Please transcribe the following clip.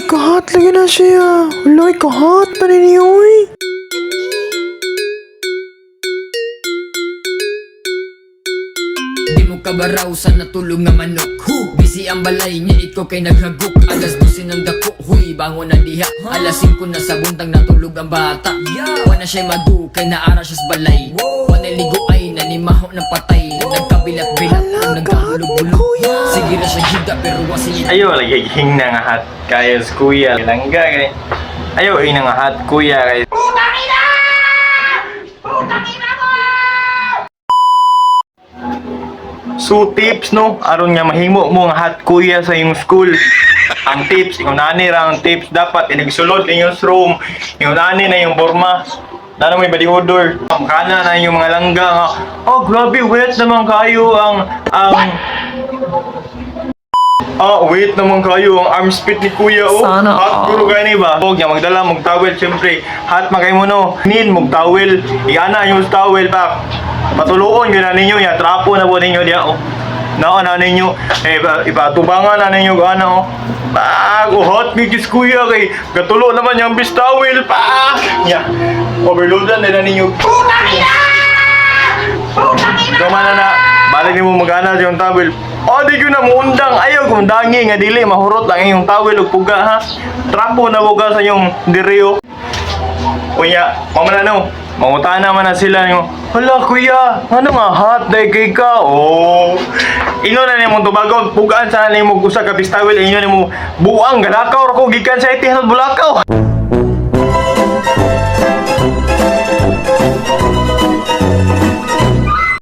kahat lagi na siya. Uloy, kahat pa ninyo eh. Di mo kabaraw sa natulog nga manok. Busy ang balay niya, ikaw kay naghagok. Alas 12 ng dako, huy, bangon na diha. Alas 5 na sa buntang natulog ang bata. Wala siya madu, kay naara siya sa balay. Wala ligo ay nanimaho ng patay. Nagkabilat-bilat, nagkahulog-hulog. Sige na siya gida, pero wasi Ayo lagi hing na nga hat kayo sa kuya langga kay. Ayo na nga hat kuya kay. So tips no, aron nga mahimo mo nga hat kuya sa iyong school. Ang tips, ikaw nani ra ang tips dapat inigsulod inyong room. Ikaw nani na yung borma. Nana may body odor. Kana na yung mga langga nga. Oh, grabe wet naman kayo ang wait naman kayo ang arm spit ni kuya oh. Sana Hot puro gani ba? Huwag niya magdala mong towel syempre. Hot magay mo no. Need mong towel. Iana yung towel pa. Patuloon yun na ninyo ya. Trapo na po ninyo diya oh. Nao na ninyo. Ipatubangan na ninyo gana oh. Hot mikis kuya kay gatulo naman yung bis towel pa. Overloadan na ninyo. Gama na. Balik ni mo magana sa yung towel. Di ko na muundang. Ayaw kong dangi nga dili. Mahurot lang yung towel o puga ha. Trapo na buga sa yung direo. Kuya, mamana no. Mangutaan naman na sila yung, hala kuya, ano nga hot day kay ka? Oh. Ino na niyo mong tubagon. Pugaan sana niyo mo gusa ka bis towel. Inyo niyo mo buang. Galakaw ko gikan sa itihan at bulakaw.